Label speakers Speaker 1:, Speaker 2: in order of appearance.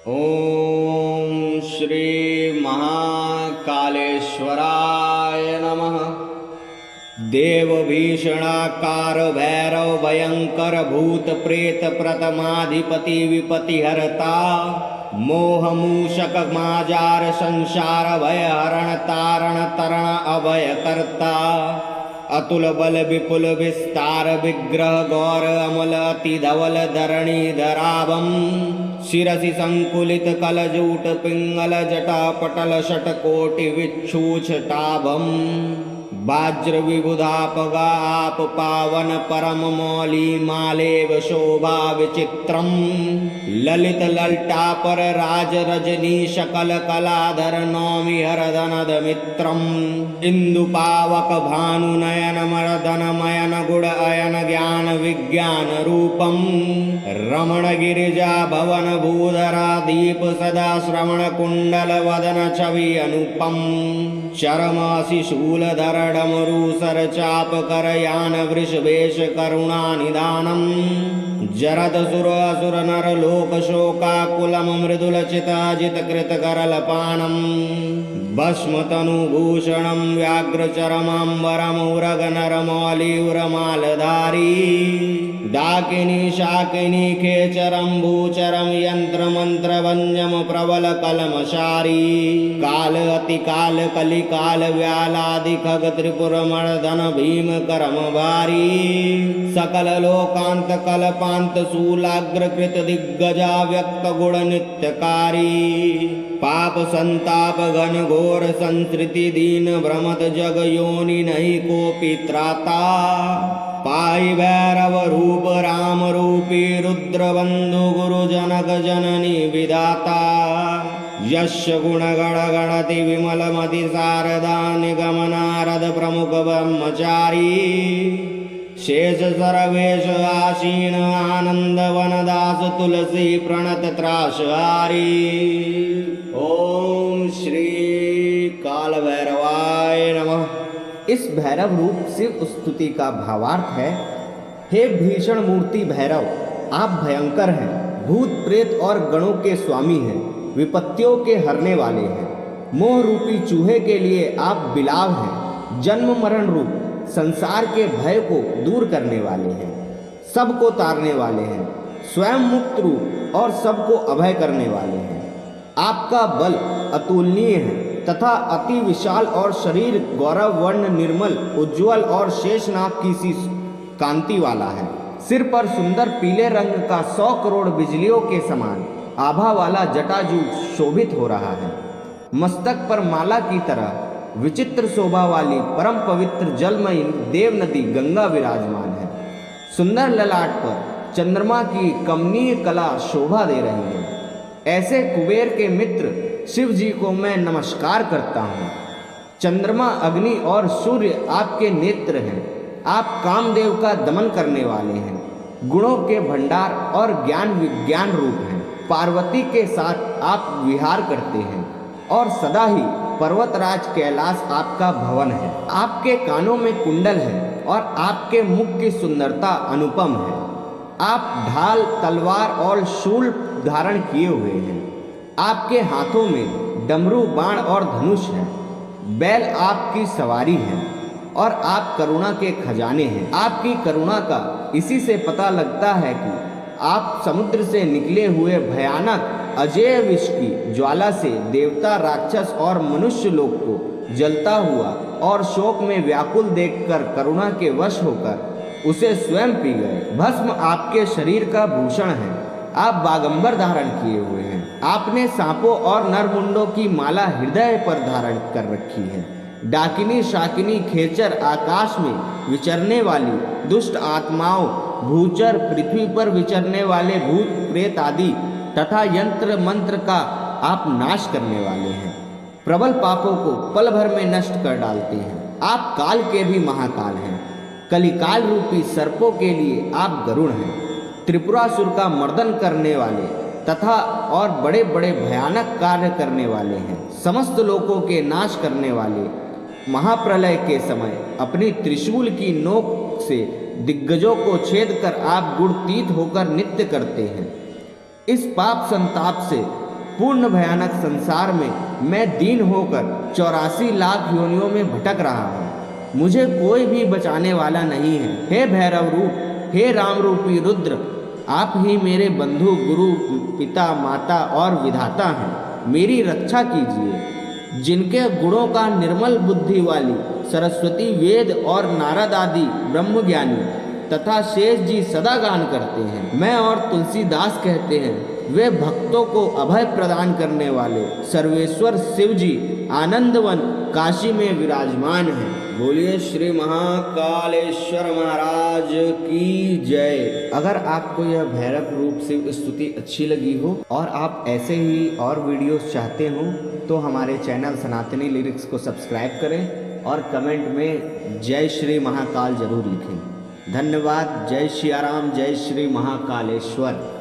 Speaker 1: ओम श्री महाकालेश्वराय नमः। देव भीषणाकार भैरव भयंकर भूत प्रेत प्रतमाधिपति विपति हरता मोह मूषक माजार संसार भय हरण तारण तरण अभय करता अतुल बल विपुल विस्तार विग्रह गौर अमल अति धवल धरणी धराभम शिरसि संकुलित कलजूट पिंगल जटा पटल षटकोटि विच्छूछटाभम वाज्र विबुधापगा आप पावन परम मौली मालेव शोभा विचित्रम ललित ललटापर राज रजनी शकल कलाधर नौमि हरदनद मित्रम इंदु पावक भानु नयन मरदन मयन गुण अयन ज्ञान विज्ञान रूपम रमण गिरिजा भवन भूधरा दीप सदा श्रवण कुंडल वदन छवि अनुपम चरमासी शूलधर डमरू सर चाप कर यान वृषभेश करुणा निदानम जरद सुर असुर नर लोक शोकाकुलम मृदुल चिताजित कृत करल पानम भस्म तनु भूषणम व्याघ्र चरमांबरम उरग नर मौली उरमालधारी डाकिनी शाकिनी खेचरम भूचरम यंत्र मंत्र वंजम प्रबल कलमशारी काल अति काल कलि काल व्यालादि खग त्रिपुर मर्दन भीम करम भारी सकल लोकांत कल्पांत शूलाग्र कृत दिग्गजा व्यक्त गुण नित्यकारी पाप संताप घन घोर संस्कृति दीन भ्रमत जग योनि नहीं कोपि त्राता पाई भैरव रूप राम रूपी रुद्र बंधु गुरु जनक जननी विधाता यश गुण गण गणति विमल मति शारदा निगम नारद प्रमुख ब्रह्मचारी शेष सर्वेश आसीन आनंद वनदास तुलसी प्रणत त्रासहारी। ओम श्री काल भैरवाय नमः। इस भैरव रूप शिव स्तुति का भावार्थ है, हे भीषण मूर्ति भैरव, आप भयंकर हैं, भूत प्रेत और गणों के स्वामी हैं, विपत्तियों के हरने वाले हैं। मोह रूपी चूहे के लिए आप बिलाव हैं, जन्म मरण रूप संसार के भय को दूर करने वाले हैं, सबको तारने वाले हैं, स्वयं मुक्त रूप और सबको अभय करने वाले हैं। आपका बल अतुलनीय है तथा अति विशाल और शरीर गौरव वर्ण निर्मल उज्ज्वल और शेषनाग की सी कांति वाला है। सिर पर सुंदर पीले रंग का 100 करोड़ बिजलियों के समान आभा वाला जटाजूट शोभित हो रहा है। मस्तक पर माला की तरह विचित्र शोभा वाली परम पवित्र जलमयी देव नदी गंगा विराजमान है। सुंदर ललाट पर चंद्रमा की कमनीय कला शोभा दे रही है। ऐसे कुबेर के मित्र शिव जी को मैं नमस्कार करता हूँ। चंद्रमा अग्नि और सूर्य आपके नेत्र हैं। आप कामदेव का दमन करने वाले हैं, गुणों के भंडार और ज्ञान विज्ञान रूप हैं। पार्वती के साथ आप विहार करते हैं और सदा ही पर्वतराज कैलाश आपका भवन है। आपके कानों में कुंडल है और आपके मुख की सुंदरता अनुपम है। आप ढाल तलवार और शूल धारण किए हुए हैं। आपके हाथों में डमरू बाण और धनुष है। बैल आपकी सवारी है और आप करुणा के खजाने हैं। आपकी करुणा का इसी से पता लगता है कि आप समुद्र से निकले हुए भयानक अजय विष की ज्वाला से देवता राक्षस और मनुष्य लोक को जलता हुआ और शोक में व्याकुल देखकर करुणा के वश होकर उसे स्वयं पी गए। भस्म आपके शरीर का भूषण है। आप बागंबर धारण किए हुए हैं। आपने सांपों और नरमुंडों की माला हृदय पर धारण कर रखी है। डाकिनी शाकिनी खेचर आकाश में विचरने वाली दुष्ट आत्माओं, भूचर पृथ्वी पर विचरने वाले भूत प्रेत आदि तथा यंत्र मंत्र का आप नाश करने वाले हैं। प्रबल पापों को पल भर में नष्ट कर डालते हैं। आप काल के भी महाकाल हैं। कलिकाल रूपी सर्पों के लिए आप गरुड़ हैं। त्रिपुरासुर का मर्दन करने वाले तथा और बड़े बड़े भयानक कार्य करने वाले हैं। समस्त लोकों के नाश करने वाले महाप्रलय के समय अपनी त्रिशूल की नोक से दिग्गजों को छेद कर आप गुणतीत होकर नित्य करते हैं। इस पाप संताप से पूर्ण भयानक संसार में मैं दीन होकर 84 लाख योनियों में भटक रहा हूँ। मुझे कोई भी बचाने वाला नहीं है। हे भैरव रूप, हे राम रूपी रुद्र, आप ही मेरे बंधु, गुरु, पिता, माता और विधाता हैं। मेरी रक्षा कीजिए। जिनके गुणों का निर्मल बुद्धि वाली सरस्वती, वेद और नारद आदि ब्रह्मज्ञानी तथा शेष जी सदा गान करते हैं, मैं और तुलसीदास कहते हैं, वे भक्तों को अभय प्रदान करने वाले सर्वेश्वर शिव जी आनंदवन काशी में विराजमान हैं। बोलिए श्री महाकालेश्वर महाराज की जय। अगर आपको यह भैरव रूप शिव स्तुति अच्छी लगी हो और आप ऐसे ही और वीडियोस चाहते हो तो हमारे चैनल सनातनी लिरिक्स को सब्सक्राइब करें और कमेंट में जय श्री महाकाल जरूर लिखें। धन्यवाद। जय श्री राम, जय श्री महाकालेश्वर।